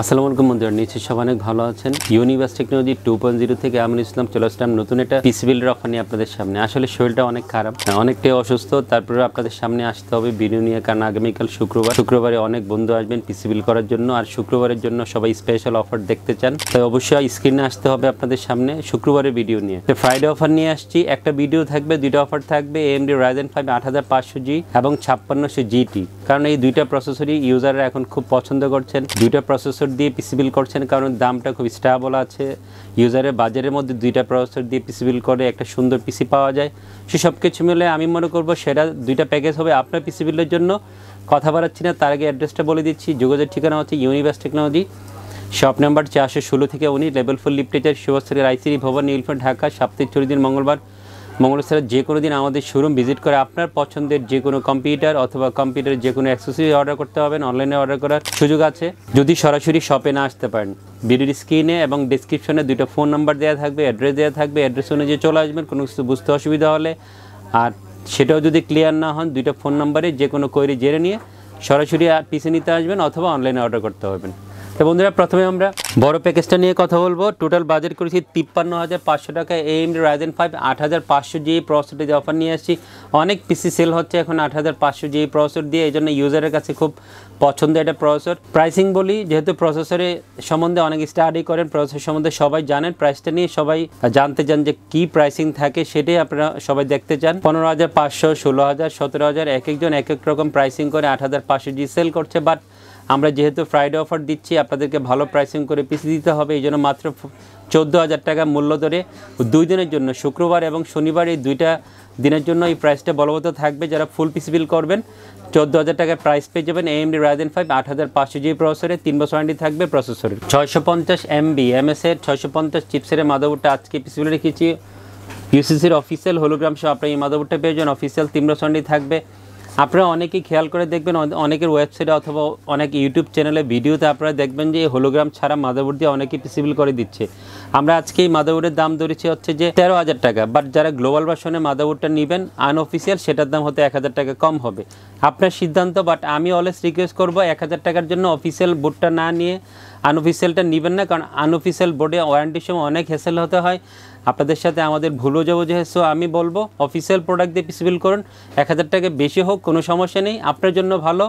আসসালামু আলাইকুম বন্ধুরা, নিশ্চয়ই সবাই অনেক ভালো আছেন। ইউনিভার্স টেকনোলজি 2.0 থেকে আমি ইসলাম চলে আসলাম নতুন একটা পিসি বিল্ডার অফার নিয়ে আপনাদের সামনে। আসলে শরীরটা অনেক খারাপ, অনেকটাই অসুস্থ, তারপরে আপনাদের সামনে আসতে হবে ভিডিও নিয়ে, কারণ আগামীকাল শুক্রবারে অনেক বন্ধু আসবেন পিসি বিল্ড করার জন্য। আর শুক্রবারের জন্য সবাই স্পেশাল অফার দেখতে চান, তাই অবশ্যই স্ক্রিনে আসতে হবে আপনাদের সামনে শুক্রবারের ভিডিও নিয়ে। তো ফ্রাইডে অফার নিয়ে আসছি, একটা ভিডিও থাকবে, দুইটা অফার থাকবে, AMD Ryzen 5 8500G এবং 5600 GT। কারণ এই দুইটা প্রসেসরই ইউজাররা এখন খুব পছন্দ করছেন, দুইটা প্রসেসর দিয়ে পিসি বিল্ড করছেন, কারণ দামটা খুব স্টেবল আছে। ইউজারের বাজারের মধ্যে দুইটা প্রসেসর দিয়ে পিসি বিল্ড করে একটা সুন্দর পিসি পাওয়া যায়। সব কিছু মিলে আমি মনে করব সেটা দুইটা প্যাকেজ হবে আপনার পিসি বিল্ডের জন্য। কথা বাড়াচ্ছি না, তার আগে অ্যাড্রেসটা বলে দিচ্ছি। যোগাযোগের ঠিকানা হচ্ছে ইউনিভার্স টেকনোলজি, শপ নাম্বার 416 থেকে 19, লেভেল 4 লিফটেচার, শিবস্থলের আইসিরি ভবন, নীলফামারী, ঢাকা। সপ্তাহে 4 দিন মঙ্গলবার ছাড়া যে কোনো দিন আমাদের শোরুম ভিজিট করে আপনার পছন্দের যে কোনো কম্পিউটার অথবা কম্পিউটারের যে কোনো অ্যাক্সেসরি অর্ডার করতে হবেন। অনলাইনে অর্ডার করার সুযোগ আছে যদি সরাসরি শপে না আসতে পারেন। ভিডিওর স্ক্রিনে এবং ডিসক্রিপশনে দুটো ফোন নাম্বার দেওয়া থাকবে, অ্যাড্রেস দেওয়া থাকবে। অ্যাড্রেস অনুযায়ী চলে আসবেন কোনো কিছু বুঝতে অসুবিধা হলে। আর সেটাও যদি ক্লিয়ার না হন, দুইটা ফোন নাম্বারে যে কোনো কোয়েরি জেনে নিয়ে সরাসরি পিসি নিতে আসবেন অথবা অনলাইনে অর্ডার করতে হবেন। তো বন্ধুরা, প্রথমে আমরা বড় প্যাকেজটা নিয়ে কথা বলবো। টোটাল বাজেট করেছি 53,500 টাকা। AMD Ryzen 5 8500G প্রসেসর দিয়ে অফার নিয়ে আসছি। অনেক পিসি সেল হচ্ছে এখন 8500G প্রসেসর দিয়ে, এই জন্য ইউজারের কাছে খুব পছন্দ এটা প্রসেসর। প্রাইসিং বলি, যেহেতু প্রসেসরের সম্বন্ধে অনেক স্টাডি করেন, প্রসেসর সম্বন্ধে সবাই জানেন, প্রাইসটা নিয়ে সবাই জানতে চান যে কী প্রাইসিং থাকে, সেটাই আপনারা সবাই দেখতে চান। 15,500, 16,000, 17,000, এক একজন এক এক রকম প্রাইসিং করে 8500G সেল করছে। বাট আমরা যেহেতু ফ্রাইডে অফার দিচ্ছি, আপনাদেরকে ভালো প্রাইসিং করে পিসি দিতে হবে, এই জন্য মাত্র 14,000 টাকা মূল্য ধরে 2 দিনের জন্য, শুক্রবার এবং শনিবার, এই দুইটা দিনের জন্য এই প্রাইসটা বলবৎ থাকবে। যারা ফুল পিসি বিল করবেন 14,000 টাকার প্রাইস পেয়ে যাবেন। AMD Ryzen 5 8500G প্রসেসরে 3 বছর ওয়ারেন্টি থাকবে প্রসেসরের। 650 MB MS-এর 650 চিপসের মাদারবোর্ডটা আজকে পিসি বিলে রেখেছি। UCCর অফিসিয়াল হোলোগ্রাম সহ আপনার এই মাদারবোর্ডটা পেয়ে যাবেন। অফিসিয়াল 3 বছর ওয়ারেন্টি থাকবে। আপনারা অনেকেই খেয়াল করে দেখবেন, অনেকের ওয়েবসাইটে অথবা অনেক ইউটিউব চ্যানেলে ভিডিওতে আপনারা দেখবেন যে হোলোগ্রাম ছাড়া মাদারবোর্ড দিয়ে অনেকেই পিসিবিল করে দিচ্ছে। আমরা আজকে এই মাদারবোর্ডের দাম ধরেছি হচ্ছে যে 13,000 টাকা। বাট যারা গ্লোবাল ভার্সনে মাদারবোর্ডটা নেবেন আনঅফিসিয়াল, সেটার দাম হতে 1,000 টাকা কম হবে, আপনার সিদ্ধান্ত। বাট আমি অলওয়েজ রিকোয়েস্ট করবো 1,000 টাকার জন্য অফিসিয়াল বোর্ডটা না নিয়ে আনঅফিসিয়ালটা নেবেন না, কারণ আনঅফিসিয়াল বোর্ডে ওয়ারেন্টির সময় অনেক হ্যাসেল হতে হয়, আপনাদের সাথে আমাদের ভুল বোঝাবুঝি হয়। সো আমি বলবো অফিসিয়াল প্রোডাক্ট দিয়ে পিসিবিল করুন, 1,000 টাকা বেশি হোক কোনো সমস্যা নেই, আপনার জন্য ভালো,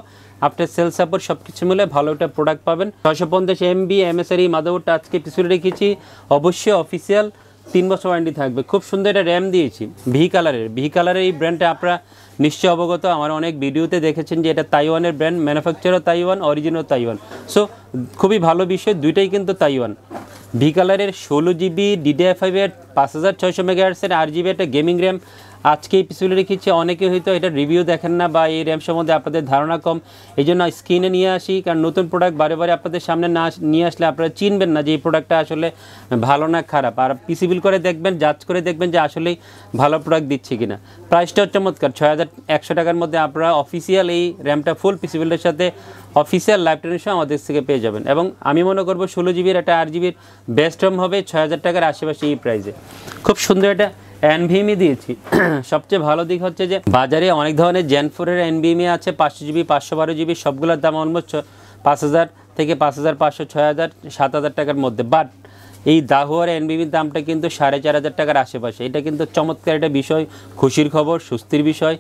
আপনার সেল সাপোর্ট সব কিছু মিলে ভালো একটা প্রোডাক্ট পাবেন। 650 MB MS-এর এই মাদারবোর্ডটা আজকে পিসিবিল রেখেছি। অবশ্যই অফিসিয়াল 3 বছর ওয়ারেন্টি থাকবে। খুব সুন্দর একটা র্যাম দিয়েছি, ভি কালারের এই ব্র্যান্ডটা আপনারা নিশ্চয় অবগত, আমার অনেক ভিডিওতে দেখেছেন যে এটা তাইওয়ানের ব্র্যান্ড, ম্যানুফ্যাকচারও তাইওয়ান, অরিজিনও তাইওয়ান। সো খুবই ভালো বিষয়, দুইটাই কিন্তু তাইওয়ান। ভি কালারের 16GB DDR5-এর 5600 MHz-এর 8GB একটা গেমিং র্যাম আজকে এই পিসিবিলে রেখেছি। অনেকে হয়তো এটা রিভিউ দেখেন না বা এই র্যাম সম্বন্ধে আপনাদের ধারণা কম, এই জন্য স্ক্রিনে নিয়ে আসি, কারণ নতুন প্রোডাক্ট বারে আপনাদের সামনে না নিয়ে আসলে আপনারা চিনবেন না যে এই প্রোডাক্টটা আসলে ভালো না খারাপ। আর পিসিবিল করে দেখবেন, জাজ করে দেখবেন যে আসলেই ভালো প্রোডাক্ট দিচ্ছে কিনা। প্রাইসটাও চমৎকার, 6,100 টাকার মধ্যে আপনারা অফিসিয়াল এই র্যামটা ফুল পিসিবিলের সাথে অফিসিয়াল লাইফ টাইমের সময় আমাদের থেকে পেয়ে যাবেন। এবং আমি মনে করবো 16GB একটা 8GB বেস্ট র্যাম হবে 6,000 টাকার আশেপাশে এই প্রাইসে। খুব সুন্দর একটা NVMe দিয়েছি। সবচেয়ে ভালো দিক হচ্ছে যে বাজারে অনেক ধরনের Gen 4-এর NVMe আছে, 500GB 512GB, সবগুলোর দাম অলমোস্ট 5,000 থেকে 5,500, 6,000, 7,000 টাকার মধ্যে। বাট এই দাহুয়ার NVMe দামটা কিন্তু 4,500 টাকার আশেপাশে। এটা কিন্তু চমৎকার একটা বিষয়, খুশির খবর, স্বস্তির বিষয়।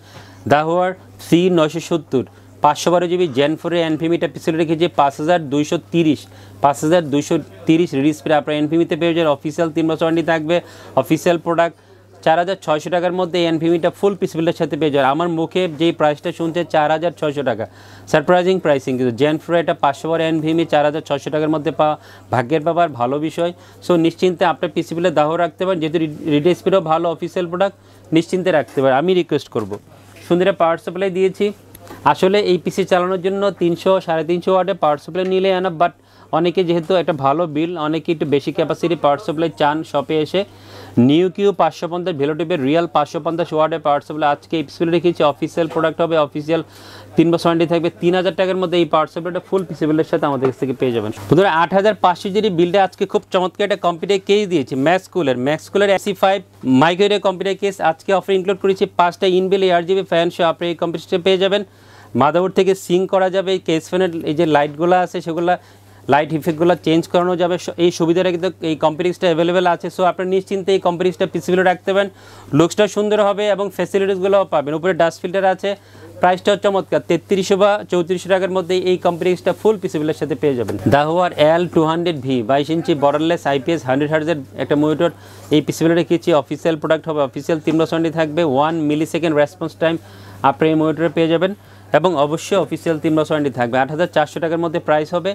দাহুয়ার C970 512GB Gen 4-এর NVMe-টা পিছনে রেখেছি 5,230 রিলিজ পেয়ে আপনার NVMe-তে পেয়ে যাবেন। অফিসিয়াল 3 বছর ওয়ারেন্টি থাকবে। অফিসিয়াল প্রোডাক্ট 4,600 টাকার মধ্যে NVMe-টা ফুল পিসিবিলের সাথে পেয়ে যাবেন। আমার মুখে যেই প্রাইসটা শুনছে 4,600 টাকা, সারপ্রাইজিং প্রাইসিং কিন্তু। Gen 4 এটা 500 NVMe 4,600 টাকার মধ্যে পাওয়া ভাগ্যের ব্যাপার, ভালো বিষয়। সো নিশ্চিন্তে আপনার পিসিবিলে দাহ রাখতে পারেন, যেহেতু রিড স্পিডও ভালো, অফিসিয়াল প্রোডাক্ট নিশ্চিন্তে রাখতে পারেন। আমি রিকোয়েস্ট করবো, সুন্দর পাওয়ার সাপ্লাই দিয়েছি। আসলে এই পিসি চালানোর জন্য 300-350 ওয়াটের পাওয়ার সাপ্লাই নিলে আনা, বাট অনেকে যেহেতু একটা ভালো বিল, অনেকে একটু বেশি ক্যাপাসিটি পাওয়ার সাপ্লাই চান শপে এসে। নিউকিউ 550 ভেলোটিপের রিয়েল 550 ওয়াটের পাওয়ার সাপ্লাই আজকে এই পিসিবিলে রেখেছি। অফিসিয়াল প্রোডাক্ট হবে, অফিসিয়াল 3 বছর ওয়ারেন্টি থাকবে। 3,000 টাকার মধ্যে এই পাওয়ার সাপ্লাইটা ফুল পিসিবিলের সাথে আমাদের কাছ থেকে পেয়ে যাবেন। বন্ধুরা, 8,500 বিলটা আজকে খুব চমৎকার একটা কম্পিউটার কেস দিয়েছি, ম্যাক্সকুলের AC5 মাইক্রোওয়েভ কম্পিউটার কেস আজকে অফার ইনক্লুড করেছি। 5টা ইনবিল 8GB ফ্যান সহ আপনি এই কম্পিউটারটা পেয়ে যাবেন। মাদারবোর্ড থেকে সিঙ্ক করা যাবে। এই কেস ফ্যানের এই যে লাইটগুলো আছে সেগুলো লাইট ইফেক্টগুলো চেঞ্জ করানো যাবে, এই সুবিধাটা কিন্তু এই কম্পিউটারটা অ্যাভেলেবেল আছে। সো আপনি নিশ্চিন্তে এই কম্পিউটারটা পিসিবিলে রাখতে পারেন, লুকসটা সুন্দর হবে এবং ফ্যাসিলিটিসগুলোও পাবেন। উপরে ডাস্ট ফিল্টার আছে, প্রাইসটাও চমৎকার 3300 বা 3400 টাকার মধ্যে এই কম্পিউটারটা ফুল পিসিবিলের সাথে পেয়ে যাবেন। দাহুয়ার L200V 22 ইঞ্চি বর্ডারলেস IPS 100 হার্জের একটা মনিটর এই পিসিবিলে রেখেছি। অফিসিয়াল প্রোডাক্ট হবে, অফিসিয়াল 3 থাকবে, 1 মিলিসেকেন্ড রেসপন্স টাইম আপনি এই মনিটরে পেয়ে যাবেন এবং অবশ্যই অফিসিয়াল 3 থাকবে। 8400 টাকার মধ্যে প্রাইস হবে।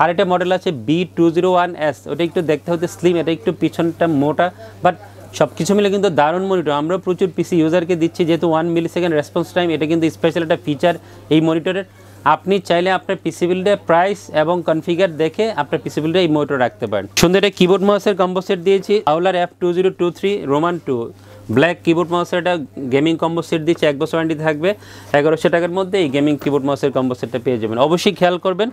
আর একটা মডেল আছে B201S, ওটা একটু দেখতে হতে স্লিম, এটা একটু পিছনটা মোটা, বাট সব কিছু মিলে কিন্তু দারুণ মনিটর। আমরা প্রচুর পিসি ইউজারকে দিচ্ছি, যেহেতু 1 মিলিসেকেন্ড রেসপন্স টাইম, এটা কিন্তু স্পেশাল একটা ফিচার এই মনিটরের। আপনি চাইলে আপনার পিসি বিল্ডের প্রাইস এবং কনফিগার দেখে আপনার পিসি বিল্ডে এই মনিটর রাখতে পারেন। সুন্দর একটা কিবোর্ড মাউসের কম্বো সেট দিয়েছি, আউলার F2023 রোমান 2 ব্ল্যাক কিবোর্ড মাউসের একটা গেমিং কম্বো সেট দিচ্ছে, 1 বছর ওয়ারেন্টি থাকবে। 1100 টাকার মধ্যে এই গেমিং কিবোর্ড মাউসের কম্বো সেটটা পেয়ে যাবেন। অবশ্যই খেয়াল করবেন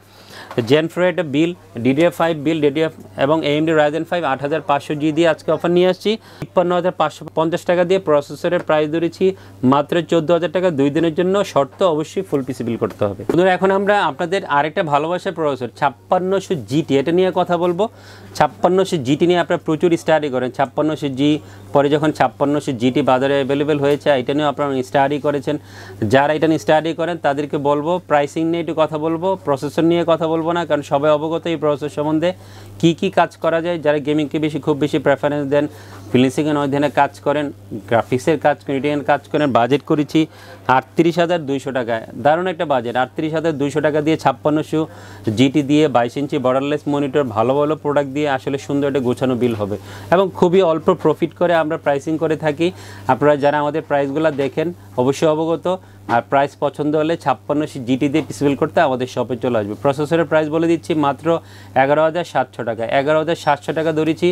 জেন 4 একটা বিল, DDR5 বিল, DDR এবং AMD Ryzen 5 8500G দিয়ে আজকে অফার নিয়ে আসছি। 55550 টাকা দিয়ে প্রসেসরের প্রাইস ধরেছি মাত্র 14000 টাকা 2 দিনের জন্য। শর্ত অবশ্যই ফুল পিসি বিল করতে হবে। বন্ধুরা এখন আমরা আপনাদের আরেকটা ভালোবাসার প্রসেসর 5600GT এটা নিয়ে কথা বলবো। 5600GT নিয়ে আপনারা প্রচুর স্টাডি করেন, 5600G পরে যখন 5600GT বাজারে অ্যাভেলেবেল হয়েছে এটা নিয়েও আপনারা স্টাডি করেছেন। যারা এটা নিয়ে স্টাডি করেন তাদেরকে বলবো প্রাইসিং নিয়ে একটু কথা বলবো, প্রসেসর নিয়ে কথা বলবো না, কারণ সবাই অবগত এই প্রসেসর সম্বন্ধে কি কাজ করা যায়। যারা গেমিংকে খুব বেশি প্রেফারেন্স দেন, ফিনিশিংয়ে নয় ধরনের কাজ করেন, গ্রাফিক্সের কাজ করেন, এডিটিংয়ের কাজ করেন, বাজেট করেছি 38,200 টাকায়। দারুণ একটা বাজেট, 38,200 টাকা দিয়ে 5600GT দিয়ে 22 ইঞ্চি বর্ডারলেস মনিটর, ভালো ভালো প্রোডাক্ট দিয়ে আসলে সুন্দর একটা গোছানো বিল হবে এবং খুবই অল্প প্রফিট করে আমরা প্রাইসিং করে থাকি। আপনারা যারা আমাদের প্রাইসগুলো দেখেন অবশ্যই অবগত। আর প্রাইস পছন্দ হলে 5600GT দিয়ে পিসি বিল করতে আমাদের শপে চলে আসবে। প্রসেসরের প্রাইস বলে দিচ্ছি মাত্র 11,700 টাকা, 11,700 টাকা ধরেছি।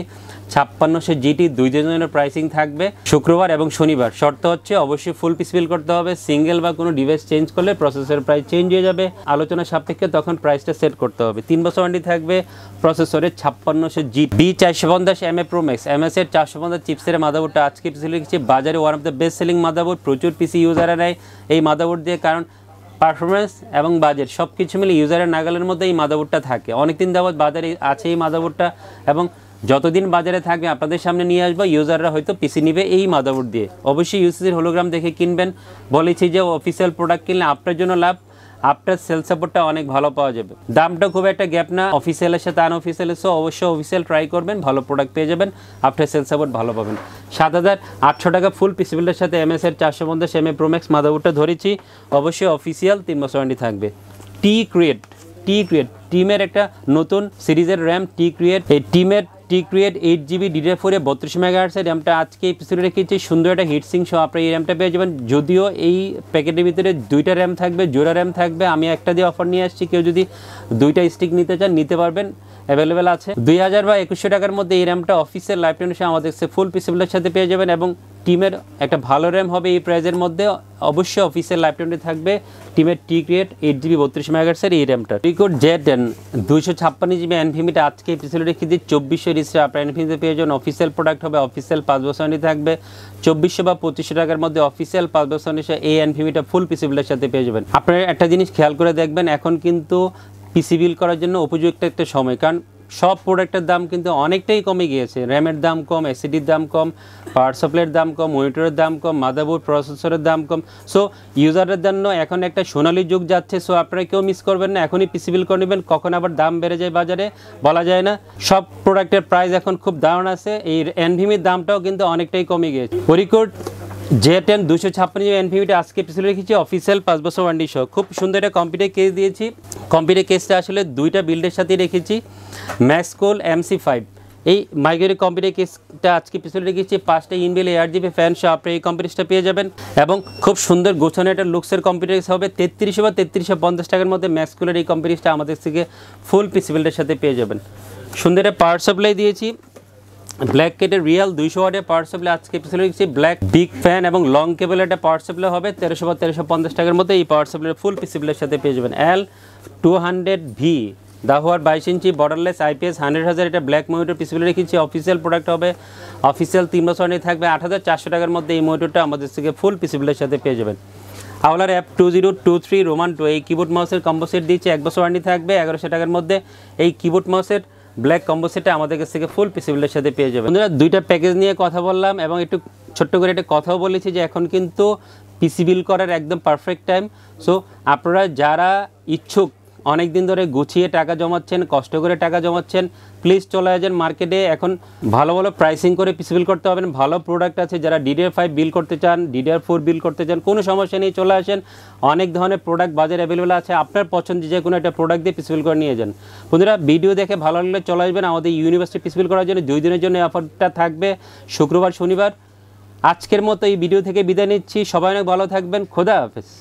5600GT 2 দিনের প্রাইসিং থাকবে শুক্রবার এবং শনিবার। শর্ত হচ্ছে অবশ্যই ফুল পিসি বিল করতে হবে। সিঙ্গেল বা কোনো ডিভাইস চেঞ্জ করলে প্রসেসরের প্রাইস চেঞ্জ হয়ে যাবে, আলোচনা সাপেক্ষে তখন প্রাইসটা সেট করতে হবে। 3 বছর ওয়ারেন্টি থাকবে প্রসেসরের 5600GT B450MA Pro Max MS এর 450 চিপসের মাদারবোর্ডটা আজকে পিসি লিখেছি বাজারে one of the best selling motherboard. প্রচুর পিসি ইউজাররা নেয় এই মাদারবোর্ড দিয়ে, কারণ পারফরমেন্স এবং বাজেট সব কিছু মিলে ইউজারের নাগালের মধ্যে এই মাদারবোর্ডটা থাকে। অনেকদিন যাবত বাজারে আছে এই মাদারবোর্ডটা এবং যতদিন বাজারে থাকবে আপনাদের সামনে নিয়ে আসবো। ইউজাররা হয়তো পিসি নিবে এই মাদারবোর্ড দিয়ে। অবশ্যই ইউসিসির হোলোগ্রাম দেখে কিনবেন। বলেছি যে অফিসিয়াল প্রোডাক্ট কিনলে আপনার জন্য লাভ, আপনার সেল সাপোর্টটা অনেক ভালো পাওয়া যাবে। দামটা খুব একটা গ্যাপ না অফিসিয়ালের সাথে আনঅফিসিয়ালের, সো অবশ্যই অফিসিয়াল ট্রাই করবেন, ভালো প্রোডাক্ট পেয়ে যাবেন, আপনার সেল সাপোর্ট ভালো পাবেন। 7,800 টাকা ফুল পিসি বিলের সাথে MS এর 450MA Pro Max মাদারবোর্ডটা ধরেছি। অবশ্যই অফিসিয়াল 3 বছর ওয়ারেন্টি থাকবে। টিমের একটা নতুন সিরিজের র্যাম T-Create, এই টিমের T-Create 8GB DDR4 এ 32 MHz র্যামটা আজকে এপিসোডে রেখেছি। সুন্দর একটা হিটসিং সহ আপনি এই র্যামটা পেয়ে যাবেন। যদিও এই প্যাকেটের ভিতরে 2টা র্যাম থাকবে, জোড়া র্যাম থাকবে। আমি একটা দিয়ে অফার নিয়ে আসছি, কেউ যদি 2টা স্টিক নিতে চান নিতে পারবেন, অ্যাভেলেবেল আছে। 2000 বা 2100 টাকার মধ্যে এই র্যামটা অফিসের লাইফ টাইম আমাদের ফুল পিসিবিলের সাথে পেয়ে যাবেন এবং টিমের একটা ভালো র্যাম হবে এই প্রাইজের মধ্যে। অবশ্যই অফিসের লাইফ টাইমে থাকবে টিমের T-Create 8GB 32 MHz এই র্যামটা। T-Create Z10 256GB NVMe আজকে এপিসোডে রেখে দিয়ে 2400 রিস্টে আপনার NVMe পেয়ে যাবেন। অফিসিয়াল প্রোডাক্ট হবে, অফিসিয়াল 5 বছর ওয়ারেন্টি থাকবে। 2400 বা 2500 টাকার মধ্যে অফিসিয়াল 5 বছর ওয়ারেন্টি এই NVMe ফুল পিসিবিলের সাথে পেয়ে যাবেন। আপনারা একটা জিনিস খেয়াল করে দেখবেন, এখন কিন্তু পিসি বিল করার জন্য উপযুক্ত একটা সময়, কারণ সব প্রোডাক্টের দাম কিন্তু অনেকটাই কমে গিয়েছে। র্যামের দাম কম, এসএসডির দাম কম, পাওয়ার সাপ্লাইয়ের দাম কম, মনিটরের দাম কম, মাদারবোর্ড প্রসেসরের দাম কম। সো ইউজারের জন্য এখন একটা সোনালী যুগ যাচ্ছে। সো আপনারা কেউ মিস করবেন না, এখনই পিসি বিল করে নেবেন। কখন আবার দাম বেড়ে যায় বাজারে বলা যায় না। সব প্রোডাক্টের প্রাইস এখন খুব দারুণ আছে। এই NVMe দামটাও কিন্তু অনেকটাই কমে গিয়েছে। রিকর্ড Z10 256GB NVMe আজকে পিছনে রেখেছি অফিসিয়াল 5 বছর ওয়ারেন্টি সহ। খুব সুন্দর একটা কম্পিউটার কেস দিয়েছি। কম্পিউটার কেসটা আসলে 2টা বিল্ডের সাথে রেখেছি, ম্যাক্সকোল MC5। এই মাইগ্রেরি কম্পিউটার কেসটা আজকে পিছনে রেখেছি 5টা ইনবিল ARGB ফ্যান সহ আপনি এই কম্পিউটারটা পেয়ে যাবেন এবং খুব সুন্দর গোছানো একটা লুকসের কম্পিউটার হবে। 3300 বা 3350 টাকার মধ্যে ম্যাক্সকোলের এই কম্পিউটারটা আমাদের থেকে ফুল পিসি বিল্ডের সাথে পেয়ে যাবেন। সুন্দর একটা পাওয়ার সাপ্লাই দিয়েছি, ব্ল্যাক কেটের রিয়াল 200 ওয়াটের পাওয়ার সাপ্লাই আজকে পিছনে রেখেছি। ব্ল্যাক বিগ ফ্যান এবং লং কেবলের একটা পাওয়ার সাপ্লাই হবে 1300 বা 1350 টাকার মধ্যে এই পাওয়ার সাপ্লাই ফুল পিসি বিলের সাথে পেয়ে যাবেন। L200V দাহুয়ার 22 ইঞ্চি বর্ডারলেস IPS 100Hz এটা ব্ল্যাক মনিটর পিসি বিলে রেখেছি। অফিসিয়াল প্রোডাক্ট হবে, অফিসিয়াল 3 বছর ওয়ারেন্টি থাকবে। 8400 টাকার মধ্যে এই মনিটরটা আমাদের থেকে ফুল পিসি বিলের সাথে পেয়ে যাবেন। আওলার অ্যাপ 2023 রোমান 2 এই কিবোর্ড মাউসের কম্বো সেট দিচ্ছে, 1 বছর ওয়ারেন্টি থাকবে 1100 টাকার মধ্যে। এই কিবোর্ড মাউসের ব্ল্যাক কম্বো সেটটা আমাদের কাছ থেকে ফুল পিসি বিল্ডের সাথে পেয়ে যাবেন। বন্ধুরা দুইটা প্যাকেজ নিয়ে কথা বললাম এবং একটু ছোট্ট করে একটা কথাও বলেছি যে এখন কিন্তু পিসি বিল করার একদম পারফেক্ট টাইম। সো আপনারা যারা ইচ্ছুক, অনেক দিন ধরে গুছিয়ে টাকা জমাচ্ছেন, কষ্ট করে টাকা জমাচ্ছেন, প্লিজ চলে আসেন মার্কেটে। এখন ভালো ভালো প্রাইসিং করে পিসি বিল করতে হবেন, ভালো প্রোডাক্ট আছে। যারা DDR5 বিল করতে চান, DDR4 বিল করতে চান, কোনো সমস্যা নেই, চলে আসেন। অনেক ধরনের প্রোডাক্ট বাজারে অ্যাভেলেবেল আছে, আপনার পছন্দ যে কোনো একটা প্রোডাক্ট দিয়ে পিসি বিল করে নিয়ে যান। বন্ধুরা ভিডিও দেখে ভালো লাগলে চলে আসবেন আমাদের ইউনিভার্সিটি পিসি বিল করার জন্য। 2 দিনের জন্য অফারটা থাকবে, শুক্রবার শনিবার। আজকের মতো এই ভিডিও থেকে বিদায় নিচ্ছি, সবাই অনেক ভালো থাকবেন, খোদা হাফেজ।